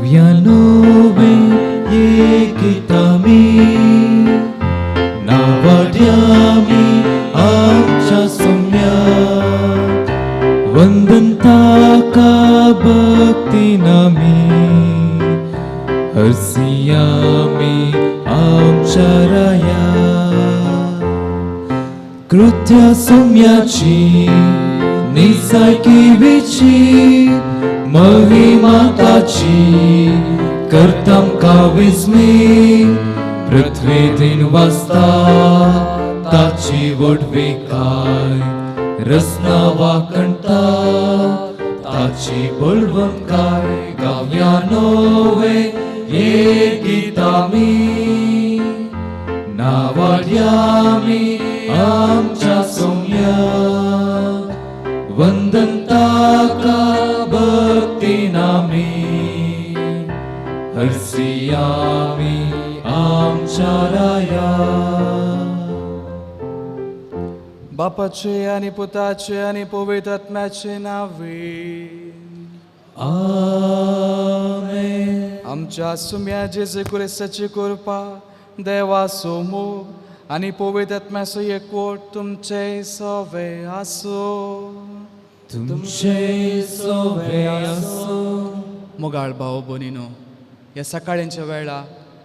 गावयानोवे ये गितामी नावाड्यामी आमच्या सोम्यात वंदन ताका भक्ती नामी हरसियामी आमच्या राया कृत्या सोम्याची निसाकिवीची महिमा ताची करताम काविस्मी पृथ्वी दिन वाजता ताची वडवी काय रसना वाकणता ताची बोलवण काय गावया नोवे ये गीतामी नावाड्यामी आमच्या सोम्या वंदन ताका भक्ती नामी हरसियामी आमच्या राया बापाचे आणि पुताचे आणि पवित्र आत्म्याचे नावे आमेन. आमच्या सुम्या जेजे कुरेसाची कृपा देवाचो मोग आणि पवित्र आत्म्याचो एकवट तुमचे सवे आसो तुमचे सोबे आसो. मोगाळ भाव भयणीनो, ह्या सकाळच्या वेळा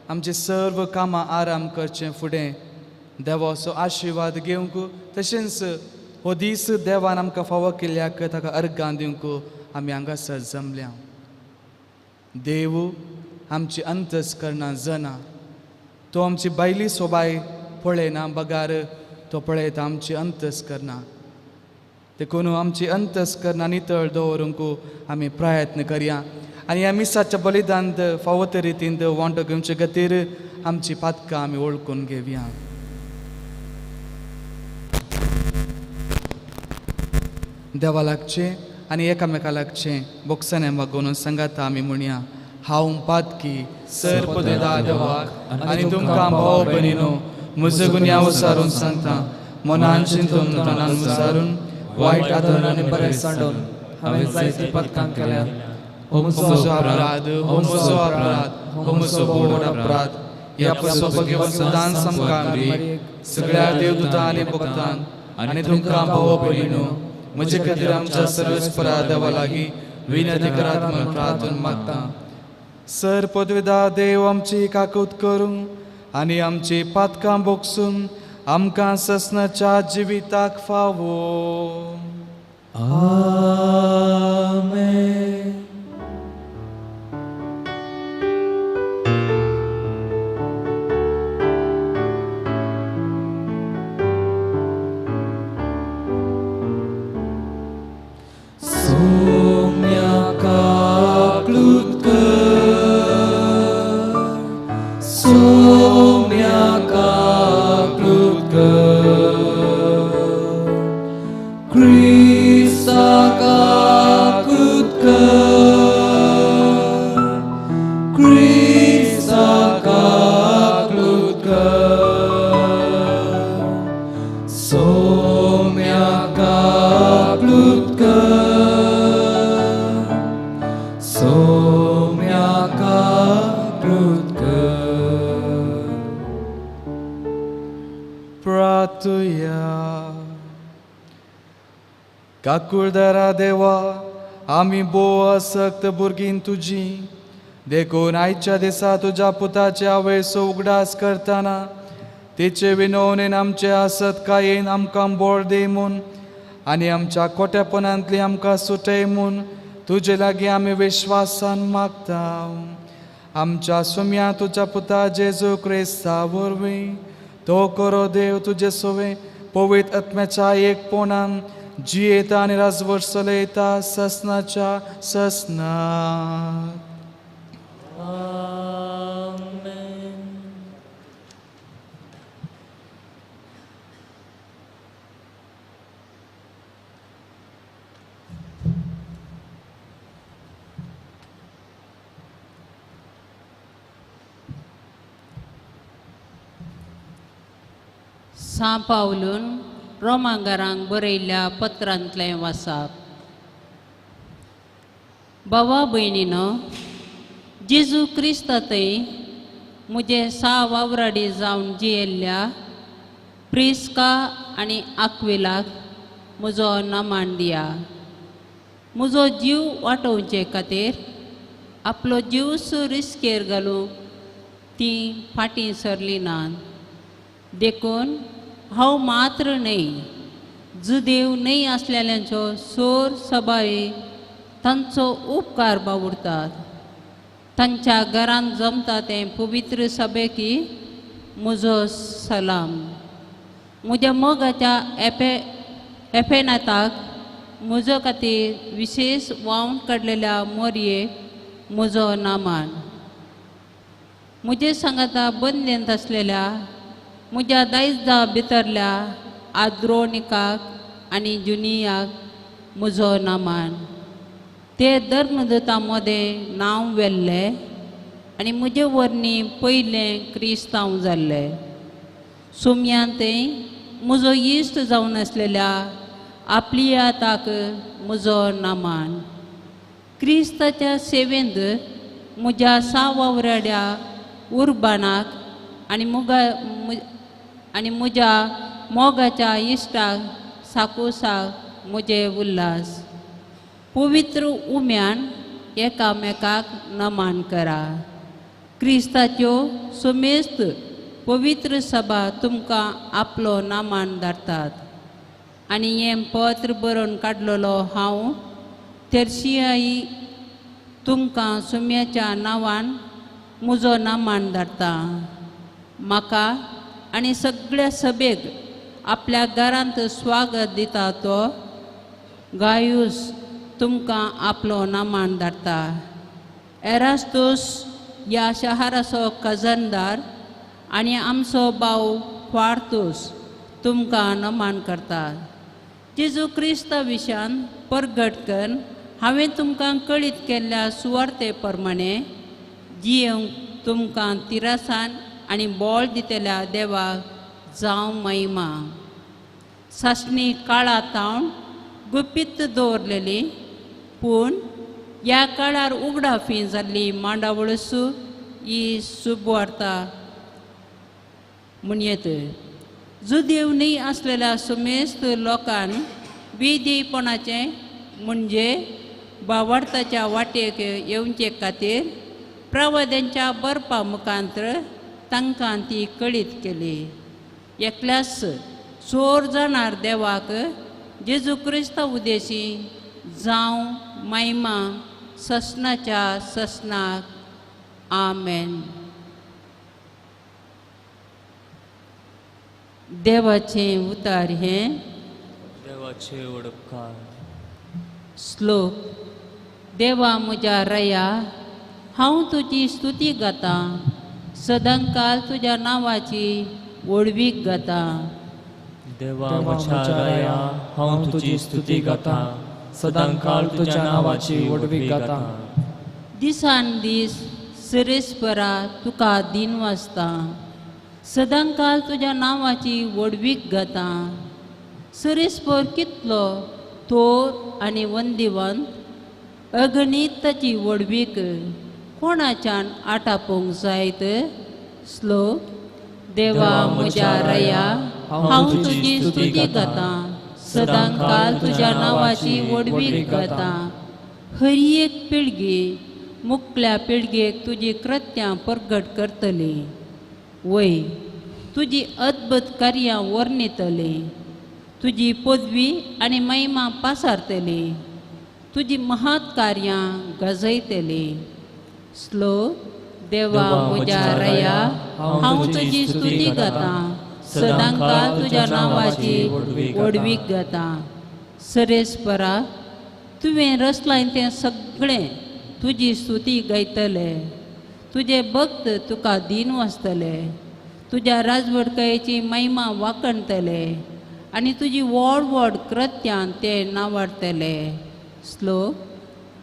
आमचे सर्व कामां आराम करचे फुडें देवाचो आशिर्वाद घेवंक तशेंच हो दीस देवान आमकां फावो केल्ल्याक ताका अर्गां दिवंक आमी हांगासर जमल्या. देव आमची अंतस्करणां जना, तो आमची बायली सोबाय पळयना बगार तो पळयता आमची अंतस्करणां. देखून आमची अंतस्करणां नितळ दवरूंक आमी प्रयत्न करया आनी ह्या मिसाच्या बलिदान फावो रितीन वांटो घेवचे खातीर आमची पातकां आमी ओळखून घेवया. देवा लागचे आनी एकामेका लागचे बोक्साने मागून सांगात आमी म्हणया. हांव पातकी सर पदवेदा देवाक आनी तुमकां भाव भयणीनो म्हजो गुन्या विचारून सांगता. मनान चिंतून तनान विचारून वायट आदर आनी बरें सांडून हांवें जायती पदकां केल्यात. हो म्हजो अपराध, हो म्हजो अपराध, हो म्हजो बोड अपराध. ह्या पसोबगेव सदांच समकामी सगळ्या देवदूतां आनी भक्तांक आनी तुमकां भाव भयणीनो म्हजे खातीर आमच्या सर्वेस्परा देवा लागीं विनंती करात म्हूण प्रार्थना मागता. सर पदवेदा देव आमची काकूत करूं आनी आमची पातकां बोगसून आमकां ससनाच्या जिविताक फावो. आमेन. काकुळदारा देवा, आमी बोव आसक्त भुरगीं तुजी देखून आयच्या दिसा तुज्या पुताचे आवेसो उगडास करतना तिचे विनवणेन आमचे आसत कायेन आमकां बोळ दे म्हूण आनी आमच्या खोटेपणांतली आमकां सुटय म्हूण तुजे लागीं आमी विश्वासान मागता. आमच्या सुम्या तुज्या पुता जेजू क्रिस्ता वरवीं तो करो देव तुजे सोवे पवित्र आत्म्याच्या एकपणान जियेता आनी राजवट चलयता ससनाच्या ससनात. सा पावलून रोमांगारांक बरयल्ल्या पत्रांतलें वाचप. भावा भयणीनो, जेजू क्रिस्तातय मुझे 6 वावराडी जावन जियेल्ल्या प्रिस्का आनी आक्विलाक म्हजो नमान दिया. म्हजो जीव वाटोवचे खातीर आपलो जीव रिस्केर घालूंक ती फाटीं सरली नात. देखून हांव मात्र न्हय, जुदेव न्हय आसलेल्यांचो सोर सभाई तांचो उपकार बावुरतात. तांच्या घरांत जमता तें पवित्र सभेकी म्हजो सलाम. म्हज्या मोगाच्या एफेनाताक म्हजो खातीर विशेश वावून काडलेल्या मोरयेक म्हजो नामान. म्हजे सांगाता बंदेंत आसलेल्या म्हज्या दायजा भितरल्या आद्रोनिकाक आनी जुनियाक म्हजो नामान. ते धर्मदूता मदें नांव वेल्लें आनी म्हजे वर्णी पयलें क्रिस्तांव जाल्ले. सुमयांतय म्हजो इश्ट जावन आसलेल्या आपलियाताक म्हजो नामान. क्रिस्ताच्या सेवेंत म्हज्या 6 वावराड्या उर्बानाक आनी म्हज्या मोगाच्या इश्टाक साकुसाक म्हजे उल्हास. पवित्र उम्यान एकामेकाक नमान करा. क्रिस्ताच्यो समेस्त पवित्र सभा तुमकां आपलो नामान धाडटात. आनी हें पत्र बरोवन काडलेलो हांव तेर्शियाई तुमकां सुम्याच्या नांवान म्हजो नामान धाडटा. म्हाका आनी सगळ्या सभेक आपल्या घरांत स्वागत दिता तो गायूस तुमकां आपलो नामान धाडटा. एरास्तोस ह्या शहराचो खजानदार आनी आमचो भाव क्वार्थोस तुमकां नमान करता. जेजू क्रिस्ता विशान परगट करून हांवें तुमकां कळीत केल्ल्या सुवार्ते प्रमाणे जियेवंक तुमकां तिरासान आनी बोळ दितेल्या देवाक जावं महिमा. सासणी काळा तावन गुपीत दवरलेली पूण ह्या काळार उगडाफी जाल्ली मांडावळसू ही सुबवार्ता म्हणयत. जुदेव न्हय आसलेल्या समेस्त लोकांक विधेयपणाचें म्हणजे भावार्थाच्या वाटेक येवचे खातीर प्रवाद्यांच्या बरपा मुखांत्र तांकां ती कळीत केली. एकल्यास चोर जाणार देवाक जेजू क्रिस्ता उदेशी जावं महिमा ससनाच्या ससनाक आमेन. देवाचें उतार हें देवाचे उपकार. श्लोक. देवा म्हज्या रया हांव तुजी स्तुती गाता. सदांकाल तुज्या नांवाची वडवीक गाता. देवा म्हज्या राया हांव तुजी स्तुती गाता. सदांकाळ तुज्या नांवाची वडवीक गाता. दिसान दीस सिरेस्परा तुका दिन वाजता. सदांकाल तुज्या नांवाची वडवीक गाता. सिरेस्पर कितलो थोर आनी वंदिवंत अगणित ताची वडवीक कोणाच्यान आटापोवंक जायत. श्लोक. देवा म्हज्या रया हांव तुजी स्तुती गाता. सदांकाल तुज्या नांवाची वडवीक गाता. हरी एक पिळगी मुखल्या पिळगेक तुजी कृत्यां परगट करतली. वय तुजी अद्भुत कार्यां वर्णितली. तुजी पदवी आनी महिमा पासारतली. तुजी महत् कार्यां गाजयतली. श्लोक. देवा म्हज्या रया हांव तुजी स्तुती गाता. सदांकाळ तुज्या नांवाची वडवीक गाता. सरेस्परा तुवें रचलां तें सगळें तुजी स्तुती गायतले. तुजे भक्त तुका दिन वाजतले. तुज्या राजवडकायेची महिमा वाखणतले आनी तुजी व्हड व्हड कृत्यां ते नावाडटले. श्लोक.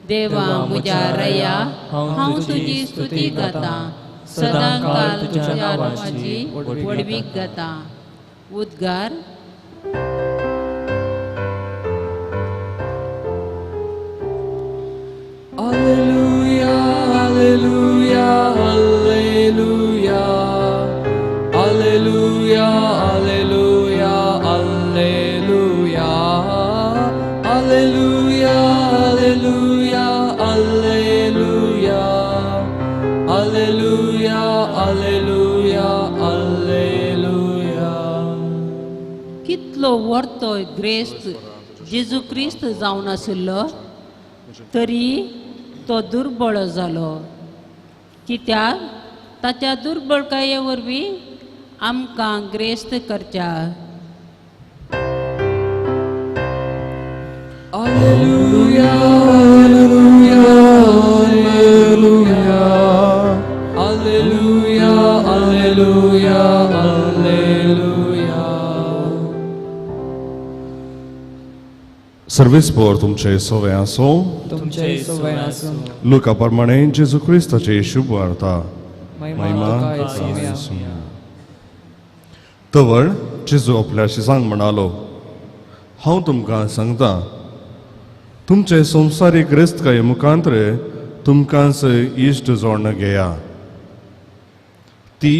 देवा म्हज्या रया हांव तुजी स्तुती गाता. सदांकाळ तुज्या नांवाची वडवीक गाता. उद्गार. Alleluia, Alleluia. बरोबर तो ग्रेस्त जेजू क्रिस्त जावन आशिल्लो तरी तो दुर्बळ जालो, कित्याक ताच्या दुर्बळकाये वरवीं आमकां ग्रेस्त करच्या. Alleluia, Alleluia, Alleluia, Alleluia, Alleluia, Alleluia. सर्विसपोर तुमचे सवय असो. तुमचे सवय आसूं. लुका प्रमाणे जेजू क्रिस्ताची शुभ वार्ता. महिमा तुका येसूया. तवळ जेजू आपल्याशी सांग म्हणालो, हांव तुमकां सांगता, तुमचे संवसारीक ग्रेस्तकाये मुखांतर तुमकांच इश्ट जोडण घेया. ती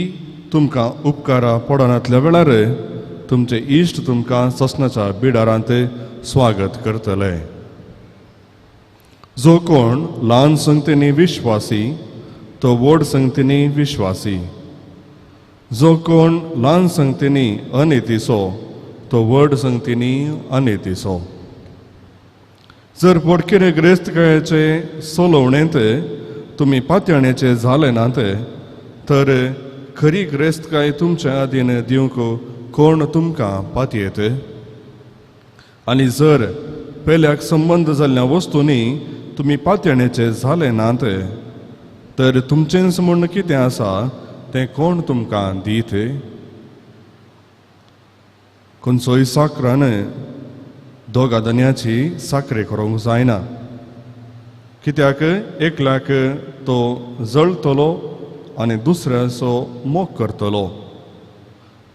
तुमकां उपकारा पडनातल्या वेळार तुमचे इश्ट तुमकां ससनाच्या बिडारांत स्वागत करतले. जो कोण ल्हान संगतींनी विश्वासी तो व्हड संगतींनी विश्वासी. जो कोण ल्हान संगतींनी अनेतीचो तो व्हड संगतींनी अनेतीचो. जर पोडकेरे ग्रेस्तकायाचे सोलवणेंत तुमी पातयणेचे जाले नात तर खरी ग्रेस्तकाय तुमच्या आदीन दिवंक कोण तुमकां पातयेत. आनी जर पेल्याक संबंध जाल्ल्या वस्तूंनी तुमी पातयणेचे जाले नात तर तुमचेंच म्हूण कितें आसा तें कोण तुमकां दीत. खंयचोय साकरान दोगा दन्याची साखरे करूंक जायना, कित्याक एकल्याक तो जळटलो आनी दुसऱ्याचो मोग करतलो,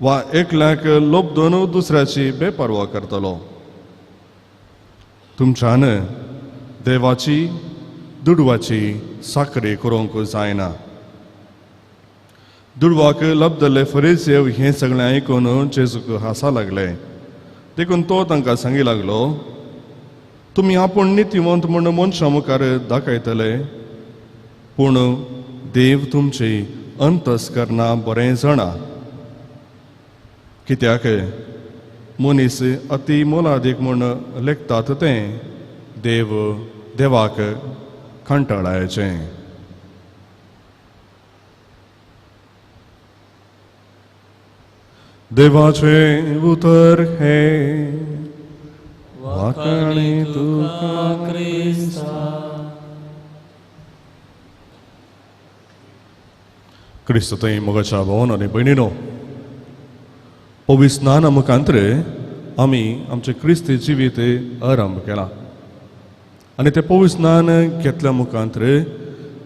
वा एकल्याक लोबदोन दुसऱ्याची बेपरवा करतलो. तुमच्यान देवाची दुडवाची साखरे करूंक जायना. दुडवाक लबदले फरीसेव हें सगळें आयकून जेजूक हांसा लागले. देखून तो तांकां सांगी लागलो, तुमी आपूण नितीवंत म्हूण मनशां मुखार दाखयतले, पूण देव तुमची अंतस्करणां बरें जाणा. कित्याक मनीस अति मोलादीक म्हूण लेखतात तें देवाक कंटाळायचें. देवाचे उतर हे वाकाणी तुका क्रिस्तताई मोगाच्या भावन आनी भयणीनो, पवित्र स्नाना मुखांतर आमी आमचे क्रिस्ती जिवीत आरंभ केला. आनी ते पवित्र स्नान घेतल्या मुखांतर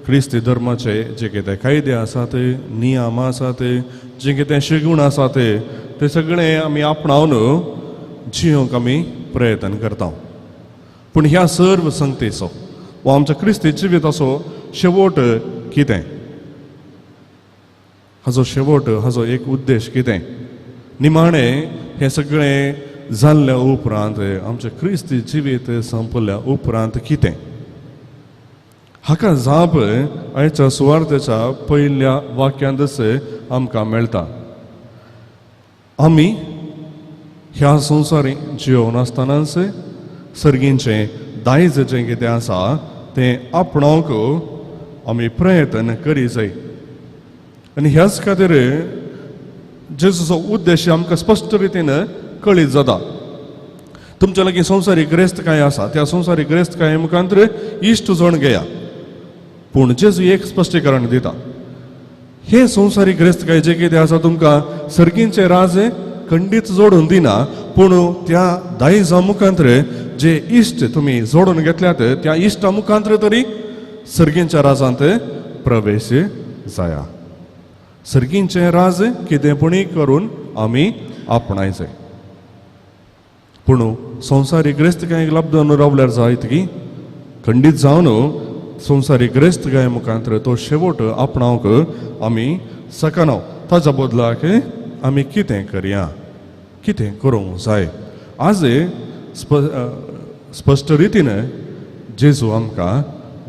क्रिस्ती धर्माचे जे कितें कायदे आसात, नियम आसात, जे कितें शिगूण आसात ते सगळे आमी आपणावन जियोंक आमी प्रयत्न करता. पूण ह्या सर्व संगतीचो वा आमच्या क्रिस्ती जिविताचो शेवट कितें? हाजो शेवट, हाजो एक उद्देश कितें? निमाणें हें सगळें जाल्ल्या उपरांत आमचें क्रिस्ती जिवीत संपल्या उपरांत कितें? हाका जाप आयच्या सुवार्थेच्या पयल्या वाक्यांतच आमकां मेळटा. आमी ह्या संवसारी जियोवन आसतनाच सर्गींचें दायज जें कितें आसा तें आपणावंक आमी प्रयत्न करी जाय. आनी ह्याच खातीर जेजूचो उद्देश आमकां स्पश्ट रितीन कळीत जाता. तुमच्या लागीं संवसारी ग्रेस्तकाय आसा, त्या संवसारी ग्रेस्तकाये मुखांतर इश्ट जोड घेया. पूण जेजू एक स्पश्टीकरण दिता. हे संवसारी ग्रेस्तकाय जे कितें आसा तुमकां सर्गींचे राज खंडीत जोडून दिना, पूण त्या दायजा मुखांतर जे इश्ट तुमी जोडून घेतल्यात त्या इश्टा मुखांतर तरी सर्गींच्या राजांत प्रवेश जाया. सर्गींचे राज कितेंपणी करून आमी आपणायचे. पूण संवसारी ग्रेस्तकायेक लाभून रावल्यार जायत की खंडीत जावन संवसारी ग्रेस्तकाये मुखांतर तो शेवट आपणावंक आमी सकना. ताच्या बदलाक आमी कितें करया, कितें करूंक जाय? आज स्पश्ट रितीन जेजू आमकां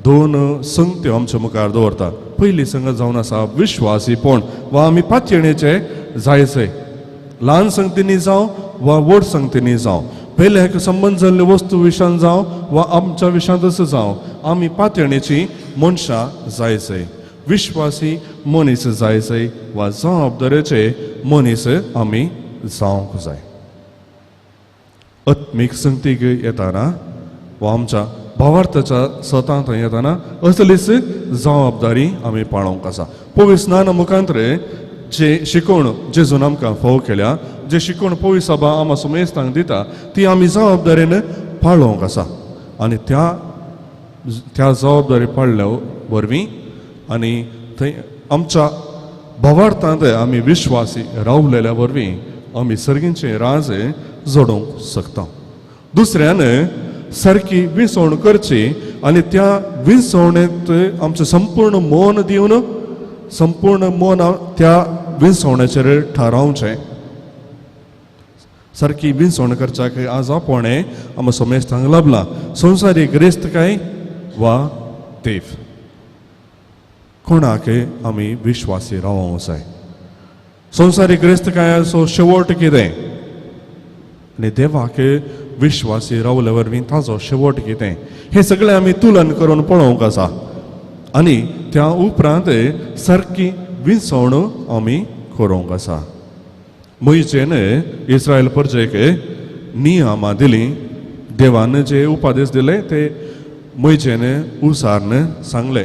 दोन संगत्यो आमच्या मुखार दवरता. पयली संगत जावन आसा विश्वासीपण वा आमी पातयणेचे जायचे. ल्हान संगतींनी जावं वा व्हड संगतींनी जावं, पयले हेका संबंद जाल्ले वस्तू विशयान जावं वा आमच्या विशयांतच जावं, आमी पातळेची मनशां जायचंय, विश्वासी मनीस जायचंय वा जबाबदारेचे मनीस आमी जावंक जाय. आत्मीक संगतीक येताना वा आमच्या भावार्थाच्या सतांत येताना असलीच जबाबदारी आमी पाळोवंक आसा. पवित्र स्नाना मुखांतर जे शिकोवण जेजून आमकां फोव केल्या, जे शिकोवण पवित्र सभा आमकां सुमेस्तांक दिता, ती आमी जबाबदारेन पाळोवंक आसा. आनी त्या जबाबदारी पाळल्या वरवीं आनी थंय आमच्या भावार्थांत आमी विश्वासी रावलेल्या वरवीं आमी सर्गींचे राज जोडूंक शकता. दुसऱ्यान सारकी विसवण करची आनी त्या विसवणेंत आमचें संपूर्ण मन दिवन संपूर्ण मन त्या विसवण्याचेर थारावचें. सारकी विसवण करच्याक आज आपणे आमकां समेस्तांक लाभला, संवसारी गिरेस्तकाय वा देव. कोणाक आमी विश्वासी रावूंक जाय. संवसारी गिरेस्तकायाचो शेवट कितें आनी देवाक विश्वासी रावले वरवीं ताचो शेवट कितें, हें सगळें आमी तुलन करून पळोवंक आसा. आनी त्या उपरांत सारकी विसवण आमी करूंक आसा. मोइशेन इस्रायल प्रजेक नियमां दिलीं, देवान जे उपादेश दिले ते मोइशेन उसारन सांगले,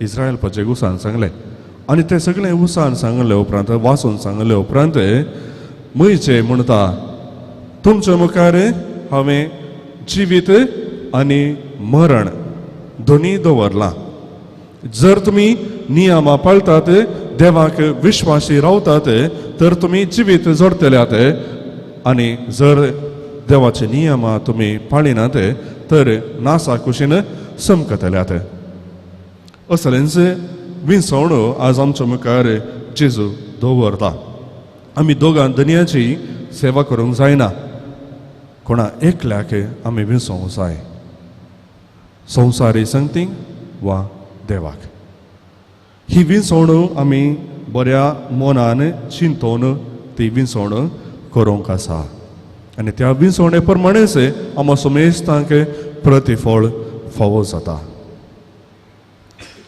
इस्रायल प्रजेक उसान सांगले. आनी ते सगळें उसान सांगले उपरांत, वाचून सांगले उपरांत मोइशे म्हणटा, तुमच्या मुखार हांवें जिवीत आनी मरण दोनी दवरलां. जर तुमी नियमां पाळटात, देवाक विश्वासी रावतात, तर तुमी जिवीत जोडतल्यात. आनी जर देवाचे नियमां तुमी पाळिनात तर नासा कुशीन समकतल्यात. असलेंच विसवण आज आमच्या मुखार जेजू दवरता. आमी दोगां दुनियाची सेवा करूंक जायना, कोणा एकल्याक आमी विसवंक जाय, संवसारी संगतीक वा देवाक. ही विसवण आमी बऱ्या मनान चिंतून ती विसवण करूंक आसा. आनी त्या विसवणे प्रमाणेच आमकां समेस्तांक प्रतिफळ फावो जाता.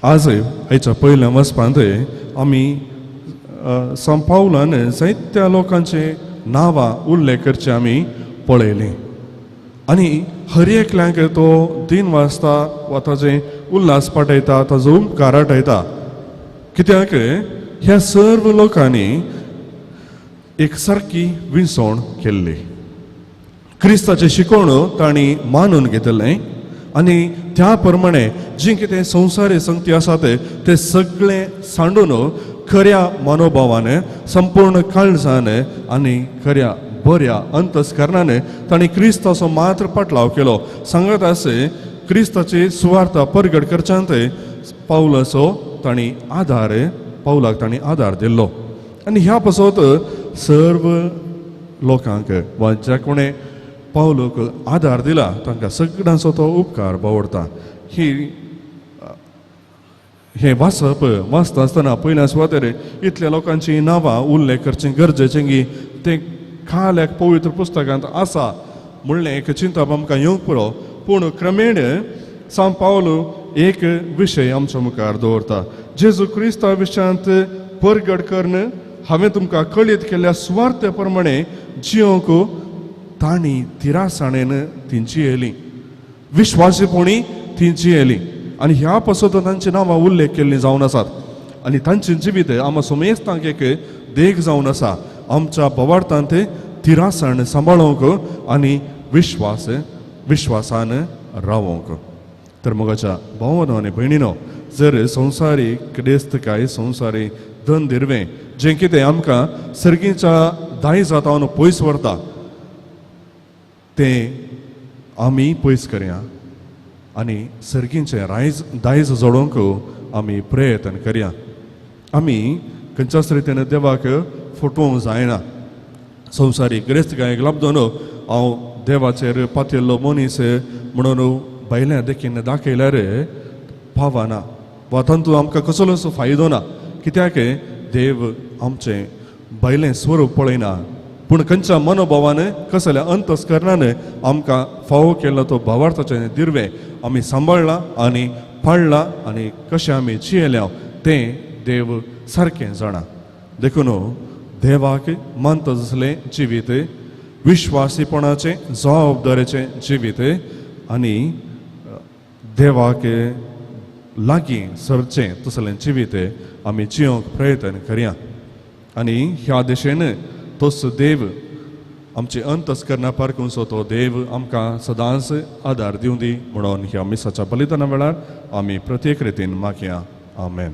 आज आयच्या पयल्या वचपांत आमी सान पावलान जायत्या लोकांचे नांवां उल्लेख करचे आमी पळयलें. आनी हर एकल्याक तो दिन वाजता वा ताजें उल्हास पाठयता, ताजो उपकार आठयता. कित्याक ह्या सर्व लोकांनी एक सारकी विसवण केल्ली. क्रिस्ताचें शिकोवण तांणी मानून घेतलें आनी त्या प्रमाणे जी कितें संवसारी संगती आसात ते सगळें सांडून खऱ्या मनोभावान, संपूर्ण काळजान आनी खऱ्या बऱ्या अंतस्करणान तांणी क्रिस्ताचो मात्र पाटलाव केलो. सांगत आसा क्रिस्ताची सुवार्ता परगट करच्यांत पावलाक तांणी आदार दिल्लो. आनी ह्या पासत सर्व लोकांक वा ज्या कोणें पावलोक आदार दिला तांकां सगळ्यांचो तो उपकार बावडटा. हें वाचता आसतना पयल्या सुवातेर इतल्या लोकांची नांवां उल्लेख करचें गरजेचें की तें खाल्याक पवित्र पुस्तकांत आसा म्हणलें एक चिंतप आमकां येवंक पुरो. पूण क्रमेण सान पावलो एक विशय आमच्या मुखार दवरता. जेजू क्रिस्ता विशयांत परगट करन हांवें तुमकां कळीत केल्ल्या सुवार्ते प्रमाणे जियोंक तांणी तिरासाणेन ती जियेलीं, विश्वासीपणी ती जियेलीं. आनी ह्या पासत तांची नांवां उल्लेख केल्लीं जावन आसात. आनी तांचें जिवीत आमकां समेस्तांक एक देख जावन आसा, आमच्या भवार्थांत तिरासाण सांबाळोवंक आनी विश्वासान रावोंक. तर मोगाच्या भावांनो आनी भयणीनो, जर संवसारी क्रिस्तकाय, संवसारी धन दिरवें जें कितें आमकां सर्गीच्या दायजांतावन पयस व्हरता तें आमी पयस करया आनी सर्गींचें दायज जोडोवंक आमी प्रयत्न करया. आमी खंयच्याच रितीन देवाक फटोवंक जायना. संवसारी गिरेस्तकायेक लागून हांव देवाचेर पातिल्लो मनीस म्हणून भायल्या देखीन दाखयल्यार फावना वा तातूंत आमकां कसलोच फायदो ना. कित्याक देव आमचें भायलें स्वरूप पळयना, पूण खंयच्या मनोभावान कसल्या अंतस्करणान आमकां फावो केल्लो तो भावार्थाचें दिर्वे आमी सांबाळला आनी पाळला आनी कशें आमी जियेल्या तें देव सारकें जाणा. देखून देवाक मानता तसलें जिवीत, विश्वासीपणाचें जबाबदारेचें जिवीत आनी देवाक लागीं सरचें तसलें जिवीत आमी जियोंक प्रयत्न करया. आनी ह्या दिशेन तोच देव आमचे अंतस्करणां पारखूंचो तो देव आमकां सदांच आदार दिवं दी म्हणून ह्या मिसाच्या बलिदाना वेळार आमी प्रत्येक रितीन मागया. आमेन.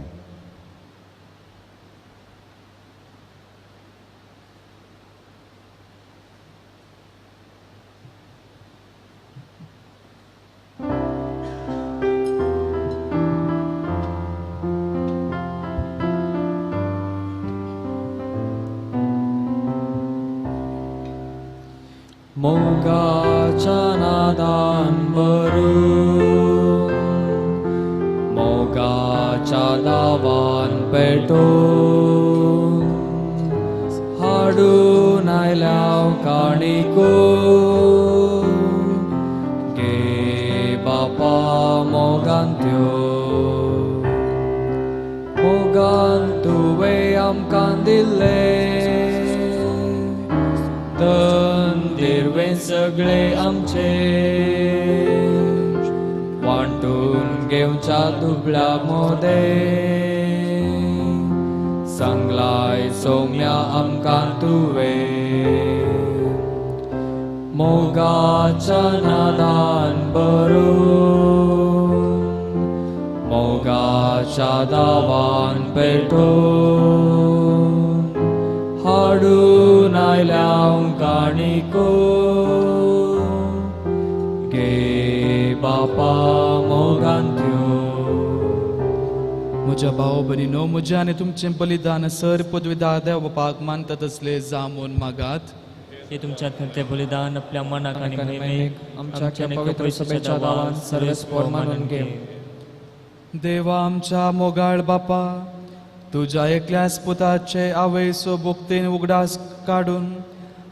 मोगाच्या नादान भरून मोगाच्या दावान पेटोवन हाडून आयल्या काणिको गे बापा मोगान त्यो मोगान तुवें आमकां दिल्ले दिर्वे सगळे आमचे वांटून घेवच्या दुबळ्या मोदे सांगलाय सौम्या आमकां तुवें मोगाच्या नादान भरून मोगाच्या दावान पेटोवन हाडून आयल्या काणिको गे बापा मोगान त्यो. म्हज्या भाव भयणीनो, म्हजें आनी तुमचें बलिदान सर पदवीदार देव बापाक मानता तसलें जावून मागात. हे तुमच्या ते बलिदान आपल्या मनाक आणि महिमेक आमच्या पवित्र सभेच्या दावान सर्वस्पोर मानून घे. देवा आमच्या मोगाळ बापा, तुझ्या एकल्याच पुताचे आवयसो भोगतेन उगडास काडून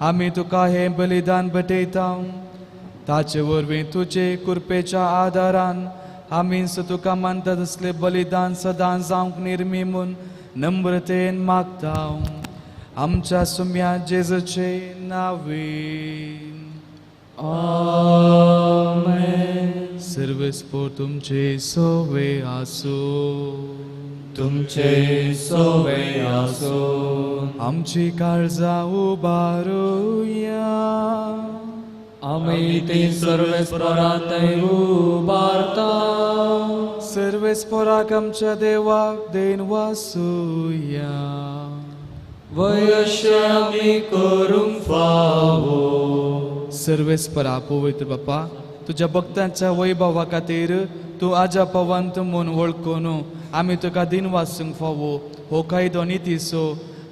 आमी तुका हे बलिदान भेटयता. ताचे वरवीं तुजे कृपेच्या आदारान आमी तुका मानता तसले बलिदान सदां जावंक निर्मी म्हूण नम्रतेन मागता. आमच्या सुम्या जेजूचे नांवेन. आमेन. सर्वस्पोर तुमचे सोवे आसो. तुमचे सोवे आसो. आमची काळजां उबारुया. आमी ती सर्वेस्परांत उबारता. सर्वेस्पोराक आमच्या देवाक देन वासुया. वयशे आमी करूंक फावो. सर्वेस्परा पवित्र बापा, तुझ्या भक्तांच्या वैभवा खातीर तूं आजा पवंत म्हूण वळखून आमी तुका दिन वासूंक फावो हो कायदो नितीसो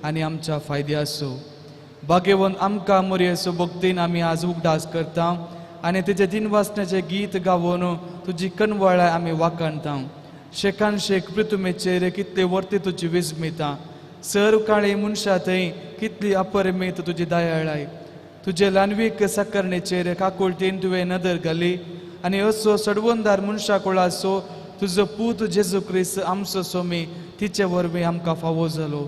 आनी आमच्या फायद्याचो. भाग्यवन आमकां मोरयेचो भक्तीन आमी आज उगडास करता आनी तेजे दिन वाचण्याचें गीत गावून तुजी कनवळाय आमी वाखणता. शेकान शेक पृथ्वीचेर कितले वर्ती तुजी विस्मिता. सर काळी मनशा थंय कितली अपरिमीत तुजी दयाळाय. तुजे ल्हानवीक साकरणेचेर काकुळटीन तुवें नदर घाली आनी असो सडवंदार मनशा कुळाचो तुजो पूत जेजू क्रिस्त आमचो सोमी तिचे वरवीं आमकां फावो जालो.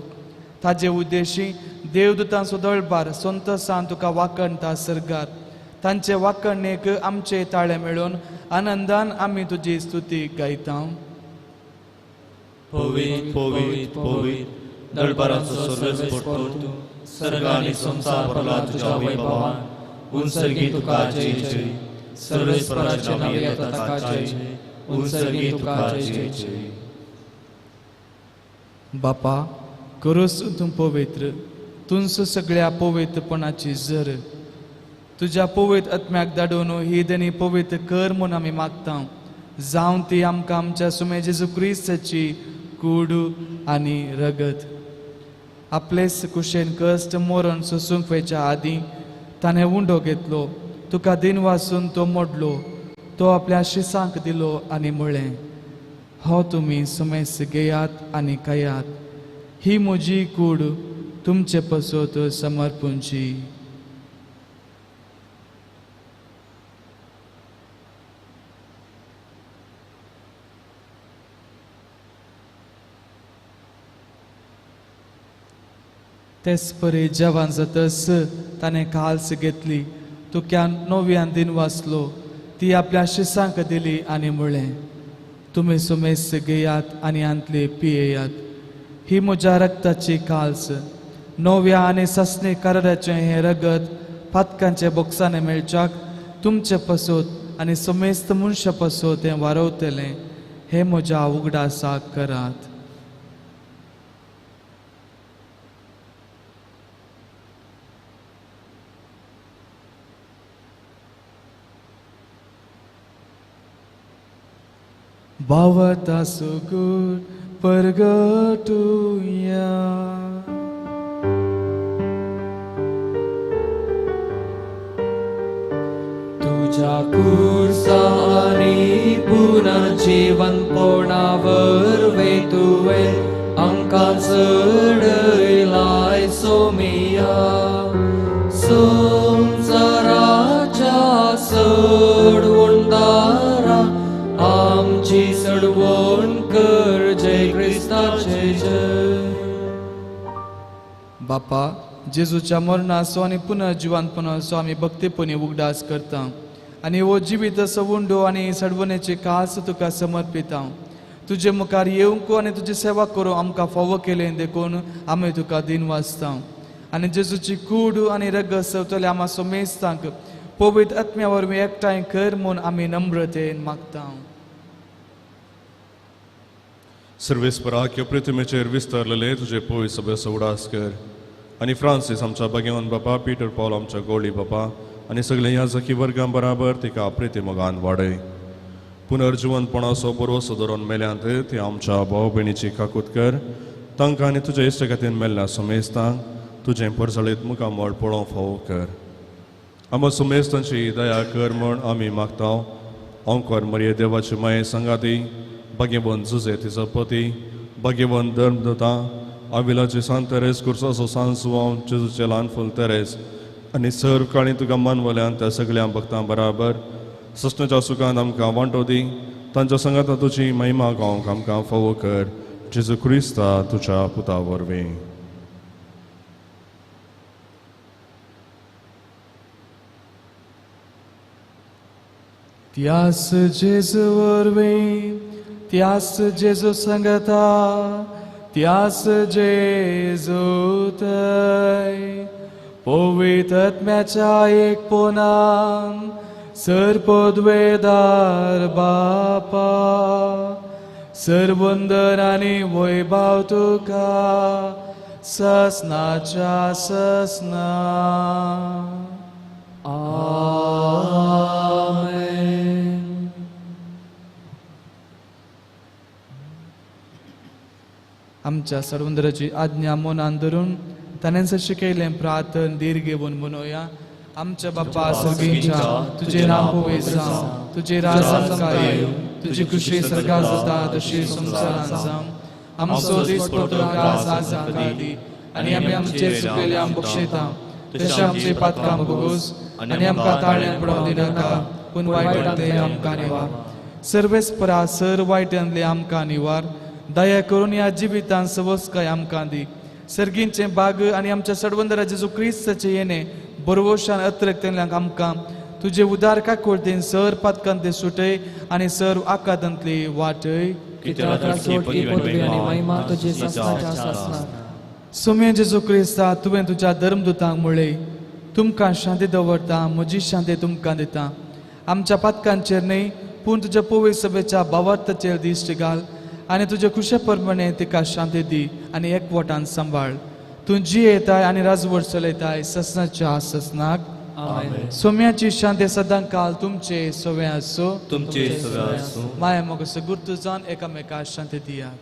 ताजे उद्देशी देवदूतांचो दळबार संतोसान तुका वाखणटा सर्गार. तांचे वाखणेक आमचे ताळे मेळून आनंदान आमी तुजी स्तुती गायता. पवित्र पवित्र पवित्र दळबाराचो सर्वस्पोर तूं, सर्ग आनी संसार भरला तुज्या वैभवान. उंसर्गी तुका जय जय, सर्वेस्पराचे नांव येता ताका जय. उंसर्गी तुका जय जय. बापा, करूस तूं पवित्र, तुंच सगळ्या पवित्रपणाची झर. तुज्या पवित्र आत्म्याक धाडून ही देणी पवित्र कर म्हूण आमी मागता. जावं ती आमकां आमच्या सुमे जेजू क्रिस्ताची कूड आनी रगत. आपलेच कुशेन कश्ट मरण सोसूंक वेच्या आदीं ताणें उंडो घेतलो. तुका दिन वाचून तो मोडलो. तो आपल्या शिसांक दिलो आनी म्हळें, हो तुमी सुमेस घेयात आनी खायात. ही म्हजी कूड तुमचे पसत समर्पूंची. तेच परी जेवण जातस ताणें काल्स घेतली तुक्यान नव्यान दिन वाचलो ती आपल्या शिसांक दिली आनी म्हळें तुमी सुमेस घेयात आनी आंतले पियेयात ही म्हज्या रक्ताची काल्स नव्या आनी ससणे कराराचें हें रगत पातकांचे बोक्सांनी मेळच्याक तुमचे पसोत आनी सुमेस्त मनशा पसोत हें वारवतलें हे म्हज्या उगडासाक करात. Bhavata sugur pergatuya तुझ्या कुर्सानी पुनर्जीवन पोणावर वेतुवे अंका चढयलाय सोमिया संसाराच्या सडवण दारा आमची सडवण कर जय क्रिस्ताचे जय. बापा जेजूच्या मरणाचो आनी पुनर्जिवानपणाचो आमी भक्तीपणी उगडास करता आनी हो जिवीत सवुंडो आनी सडवणेची कास तुका समर्पिता. तुजे मुखार येवंक आनी तुजी सेवा करूं आमकां फावो केलें देखून आमी तुका दिन वाचता आनी जेजूची कूड आनी रगत सवतले आमा सोमेस्तांक पवित्र आत्म्या वरवीं एकठांय कर म्हूण आमी नम्रतेन मागता. सर्वेस्पराक्य पृथ्वीचेर विस्तारलेले तुझे पवित्र सभेचो उडास कर आनी फ्रांसीस आमच्या भगवान बापा पीटर पॉल आमच्या गोळी बापा आनी सगळे याजकी वर्गां बराबर तिका प्रिती मोगान वाडय. पुनर्जिवनपणाचो बरोसो धरून मेल्यांत ती आमच्या भाव भयणीची काकूत कर तांकां आनी तुज्या इश्टगातीन मेल्ल्या सुमेस्तांक तुजें परजळीत मुखामोळ पळोवंक फावो कर. आमच्या सुमेस्तांची दया कर म्हूण आमी मागता. ओंकार मरिये देवाची माये संगाती भगवान जुजे तिचो पती भगवान धर्मदता आविलाची सांत तेरेस कुर्साचो सांत सुवांव जेजूचे ल्हान फूल तेरेस आनी सर्व काळी तुका मानवल्यान त्या सगळ्या भक्तां बराबर सस्नाच्या सुखांत आमकां वांटो दी. तांच्या संगाता तुजी महिमा गावंक आमकां फावो कर जेजू क्रिस्ता तुज्या पुता वरवीं. त्यास जेजू वरवीं त्यास जेजू संगता त्यास जेजू थंय पवित्र आत्म्याच्या एकपणान सर्पद्वेदार बापा सर्वंदर आनी वैभव तुका ससनाच्या ससना. आमेन. आमच्या सर्वंदराची आज्ञा मनान धरून ताणें शिकयलें प्रार्थन दीर्घ घेवन मनोया. आमच्या बाप्पा सर्गींच्या तुझे नाम पवित्र जावं तुझे राज्य येवं तुझी खुशी सर्गार जाता तशी संवसारांत जावं. आमचो दिसपट्टो आज आमकां दी आनी आमी आमचे चुकलेले आम बक्षयता तशें आमचे पातकां भोगोस आनी आमकां ताळ्यान पडोवंक दिनाका पूण वायटांतले आमकां निवार. सर्वेस्परा सर वायटांतले आमकां निवार. दया करून ह्या जिवितांत सवस्काय आमकां दी. सर्गींचे बाग आनी आमच्या सडवंदरा जेजू क्रिस्ताचे येणे बरोवशान अत्रक्तल्यांक आमकां तुजे उदार काकोळतेन सर पातकांतले सुटय आनी सर आकांतांतली वाटय. महिमा तुझे ससनाच्या ससनाक. सोम्य जेजू क्रिस्ता तुवें तुज्या धर्मदुतांक म्हळें तुमकां शांती दवरता म्हजी शांती तुमकां दिता. आमच्या पातकांचेर न्हय पूण तुज्या पवित्र सभेच्या भावार्थाचेर दिश्ट घाल आनी तुजे खुशे प्रमाणे तिका शांती दी आनी एकवटान सांबाळ. तूं जी येताय आनी राजवट चलयताय ससनाच्या ससनाक. आमेन. सोम्याची शांती सदां काल तुमचे सोवे आसो. तुमचे सगळं असो. माया मोग गुर्त जावन एकामेकाक शांती दियात.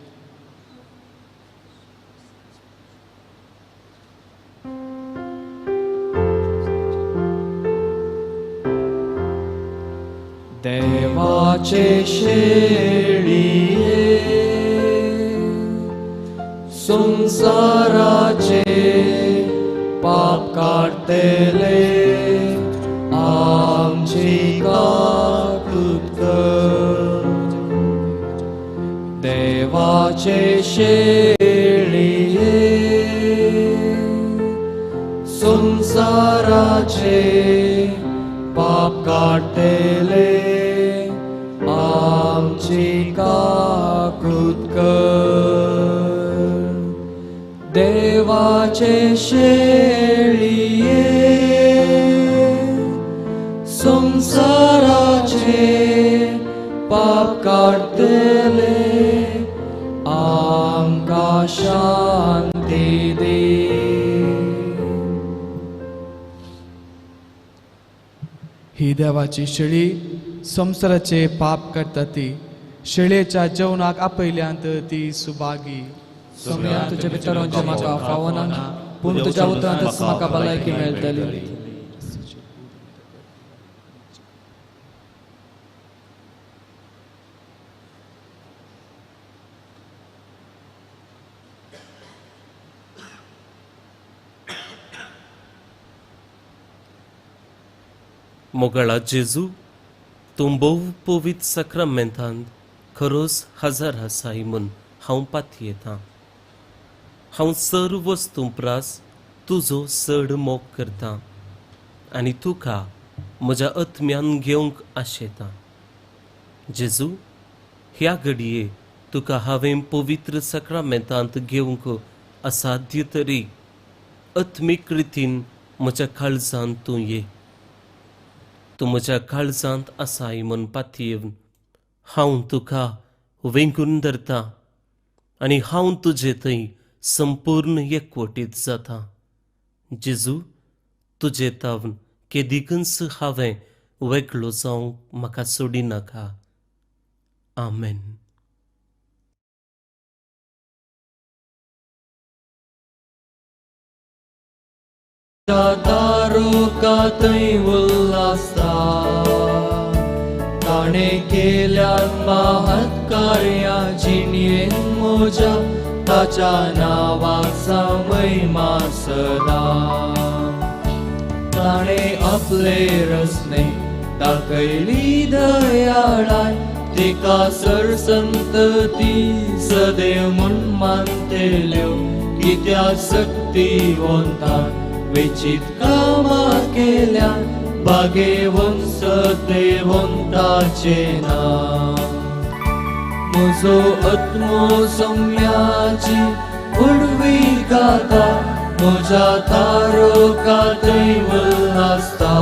देवाचे शेळिये संसाराचे पाप काढतेले आमची काकूत कर. देवाचे शेळिये संसाराचे पाप काटेले आमची काकृत कर. देवाचे शेळिये संसाराचे पाप काटले आमका शांती दे. ही देवाची शेळी संसाराचे पाप करता ती. शेळयेच्या जेवणाक आपयल्यांत ती सुभागी. सोम्या तुझे भितरूंचे म्हाका फावना, पूण तुज्या उतरांतच म्हाका भलायकी मेळटली. मोगळा जेजू, तूं भोव पवित्र सक्रामेंतांत खरोच हजर आसाय म्हूण हांव पातयेतां. हांव सर्व वस्तू प्रास तुजो चड मोग करतां आनी तुका म्हज्या आत्म्यान घेवंक आशेतां. जेजू, ह्या घडये तुका हांवें पवित्र सक्रामेंतांत घेवंक असाध्य तरी आत्मीक रितीन म्हज्या काळजांत तूं ये. तूं म्हज्या काळजांत आसाय म्हूण पातयेवन हांव तुका वेंगून धरतां आनी हांव तुजे थंय संपूर्ण एकवटीत जाता. जेजू, तुजे तावन केदिकच हांवें वेगळो जावंक म्हाका सोडिनाका. आमेन. तारोकातय उल्हासा ताणे केल्यात महत्कार्या जिणयेन मोजा ताच्या नावाचा महिमा सदा. ताणे आपले रस्ते दाखयली दयाळाय तिका सरसंतती सदैव म्हूण मानतेल्यो कित्या शक्तिवंतान वेचित कामां केल्या भाग्यवंताचे नाम. म्हजो आत्मो सौम्याची उडवी गाता म्हज्या तारोकातय उल्हासता.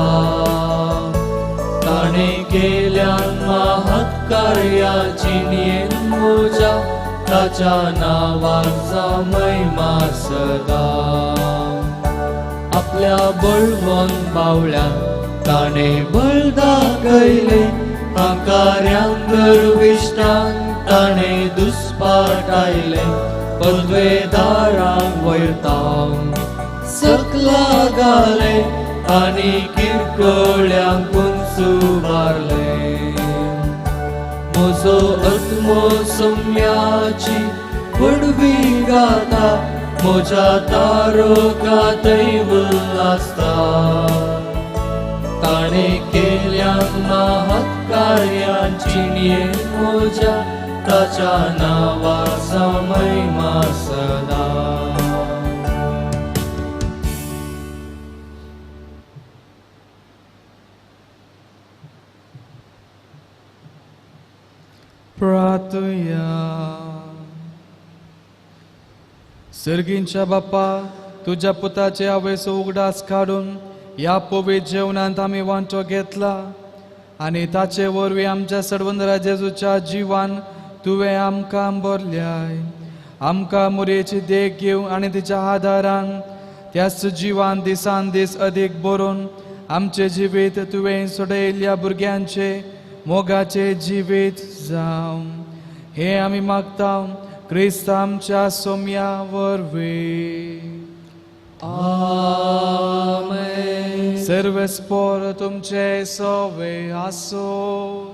ताणे केल्या महत्कार्या जिणयेन मोजा ताच्या नावाचा महिमा सदा. आपल्या बळवंत बावळ्यान ताणे बळ दाखयले आकार्यांक गर्विश्टांक ताणे दुस्पाटायले. पदवेदारांक वैरतांक सकला घाले आनी किरकोळ्यांक सुबारले. म्हजो आत्मो सौम्याची उडवी गाता म्हज्या तारोकातय उल्हासता. ताणे केल्या महत्कार्यां जिणयेन मोजा ताच्या नावाचा महिमा सदा. प्रार्थया. सर्गींच्या बाप्पा, तुझ्या पुताचे आवेसो उगडास काढून या पवित्र जेवणांत आम्ही वांटो घेतला आणि ताचे वरवीं आमच्या सडवंदरा जेजूच्या जिवान तुवें आमकां भरल्याय. आमकां मुरेची देख घेवं आनी तिच्या आदारान त्याच जिवान दिसान दीस अदीक बरोवन आमचे जिवीत तुवें सोडयल्ल्या भुरग्यांचे मोगाचे जिवीत जावं. हे आमी मागता क्रिस्त आमच्या सोम्या वरवीं. आमेन. सर्वस्पोर तुमचे सोवे आसो.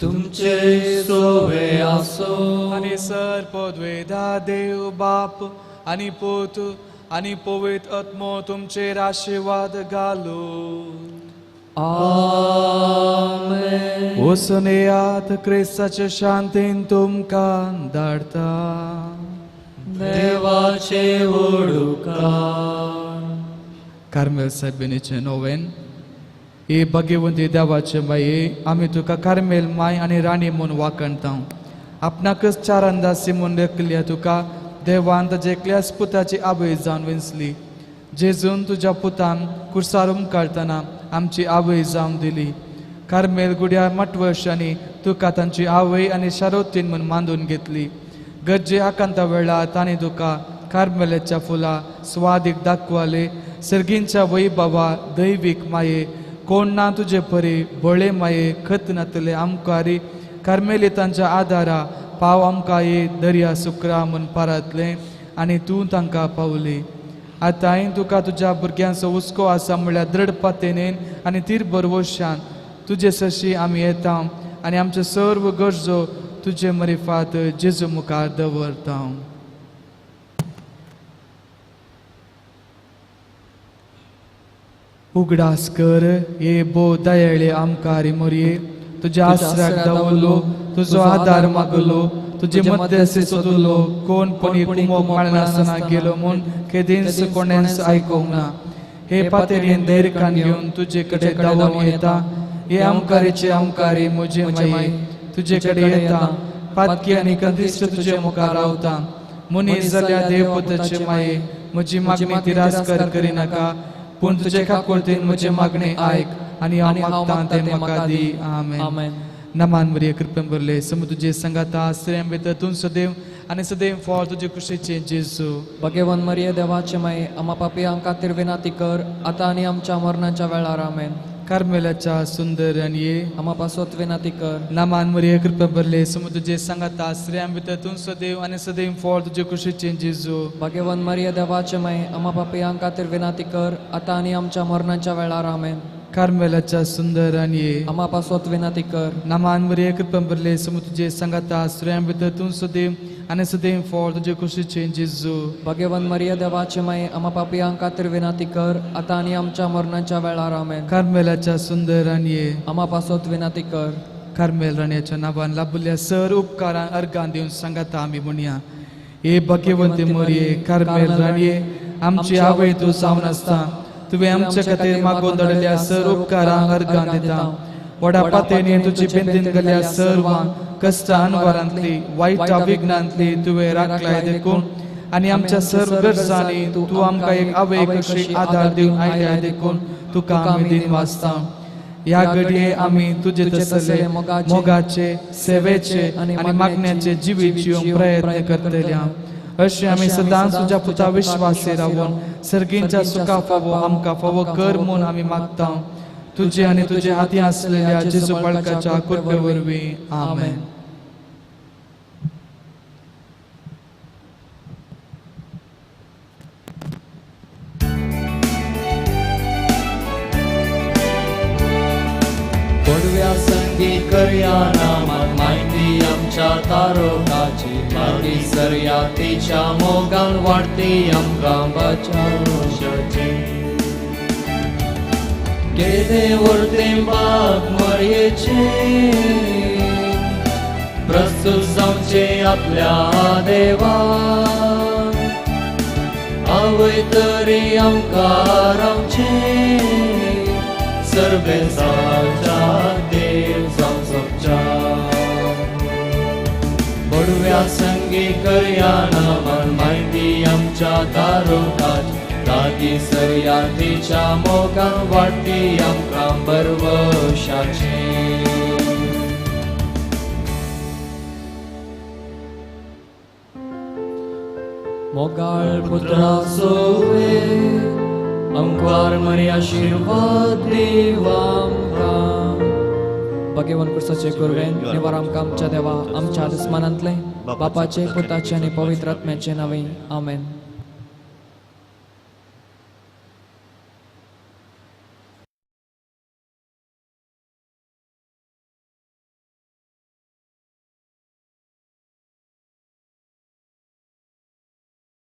तुमचे सोवे आसो. आनी सर्पद्वेदा देव बाप आनी पूत आनी पवित्र आत्मो तुमचेर आशीर्वाद घालो. आमेन. वचून येयात, क्रिस्ताचे शांतीन तुमकां धाडटा. देवाचे ओडुकार. कार्मेल साहेबिनीचे नोवेन. हे भगवंती देवाचे माये, आम्ही तुका कार्मेल माय आणि राणी म्हणून वाकणता. आपणाकच चारांदा सिमून रेखल्या तुका देवान ताचे एकल्याच पुताची आवय जावन विंचली. जेजून तुझ्या पुतान कुर्सारून काढताना आमची आवय जावन दिली. कार्मेल गुड्या मठवर्षांनी तुका तांची आवय आणि शारोतीन म्हणून मांडून घेतली. गरजे आकांता वेळा तांणी तुका कार्मेलाच्या फुला स्वादीक दाखवाले. सर्गींच्या वैभवा दैवीक माये, कोण ना तुझे परी बळे माये खत नातले आमकारी. कार्मेलितांच्या आदारा पाव आमकां ये दर्या सुकरा म्हूण पारातले आनी तूं तांकां पावली. आतां हांवें तुका तुज्या भुरग्यांचो हुस्को आसा म्हळ्यार दृढ पातेनेन आनी तीर भरवशान तुजे सशी आमी येता आनी आमच्यो सर्व गरजो तुजे मरिफात जेजू मुखार दवरता. उगडास कर ये बो दयाळे आमकारी मोरये. तुज्या आसऱ्याक दावलो, तुजो आदार मागलो, तुजे मध्यस्थी सोदलो. कोण कोणी कुमोक माळनासतना गेलो म्हूण केदींच कोणेंच आयकोंक ना. हे पातेरीन धैर्यकान घेवन तुजे कडेन धांवून येता. हे आमकारीचे आमकारी म्हजे माये, तुजे कडेन येता. पातकी आनी कंदिश्ट तुजे मुखार रावता. मनीस जाल्या देवपुताचे माये, म्हजी मागणी तिरास्कार करिनाका, पूण तुजे काकुळतेन म्हजे मागणे आयक आनी हांव मागतां तें म्हाका दी. आमेन. आमेन. नमान मरिये कृपेन भरले सम तुजे संगाता आश्रयां भितर तूं सदैव आनी सदैव फळ तुजे कुशीचे जेजू. भगवान मरिये देवाचे माये, आम्हा पापयांक खातीर विनाती कर, आता आनी आमच्या मरणाच्या वेळार. आमेन. कार्मेलाच्या सुंदर आनी ये आम्हा पासत विनाती कर. नमान मरिये कृपेन भरले सम तुजे संगाता आश्रयां भितर तूं सदैव आनी सदैव फळ तुजे कुशीचे जेजू. भगवान मरिये देवाचे माये, आम्हा पापयांक खातीर विनाती कर, आता आनी आमच्या मरणाच्या वेळार. आमेन. कार्मेलाच्या सुंदर आनी ये आम्हा पासत विनाती कर. नमान मरिये कृपेन भरले सम तुजे संगाता आश्रयां भितर तूं सदैव आनी सदैव फळ तुजे कुशीचे जेजू. भगवान मरिये देवाचे माये, आम्हा पापयांक खातीर विनाती कर, आता आनी आमच्या मरणाच्या वेळार. आमेन. कार्मेलाच्या सुंदर आनी ये आम्हा पासत विनाती कर. कार्मेल राण्याच्या नांवान लाभल्या सर उपकारां अर्गां दिवन सांगाता आमी म्हणया. हे भगवंती मरिये कार्मेल राणये, आमची आवय तूं जावन आसता. तुवें आमचे खातीर मागून दडल्या सर उपकारां अर्गां दिता. व्हडा पातेनी तुजी बेंदीन गेल्या सर्वां कश्टां अनवरांतली वायटा विघ्नांतली तुवें राखलाय देखून आनी आमच्या सर्व गरजांनी तूं आमकां एक आवय कशी आदार दिवन आयल्या देखून तुका आमी दिन वाचता. ह्या घडये आमी तुजे तसले मोगाचे सेवेचे आनी मागण्याचे जिवीत जिवंक प्रयत्न करतल्या. अशें आमी सदांच तुज्या पुता विश्वासी रावून सर्गींच्या सुखा फावो आमकां फावो कर म्हूण आमी मागता. तुजे आनी तुजे हाती आसलेल्या जेजू बाळकाच्या कृपे वरवीं. आमेन. गोडव्या संगी करया नामान माहिती आमच्या तारोकाची. मागी सरया तिच्या मोगान वाढती आमकां बचावशाची. केदे वर्ते बाग मरयेचे प्रस्तुत जावचे आपल्या देवा. आवय तरी आमकां रावचे सर्वेसाच्या देव जावं सोबच्या. बडव्या संगी करया नामान माहिती आमच्या दारोकाची. लागीं सरया तिच्या मोगान वाडटी आमकां बरवशाची. मोगाळ पुत्रा सोवे आमकां मरी आशीर्वाद देवा आमकां. भगवान कृष्णाचे कुरवेन निवार आमकां आमच्या देवा आमच्या दुस्मानांतले बापाचे पुताचे आनी पवित्र आत्म्याचे नांवे. आमेन.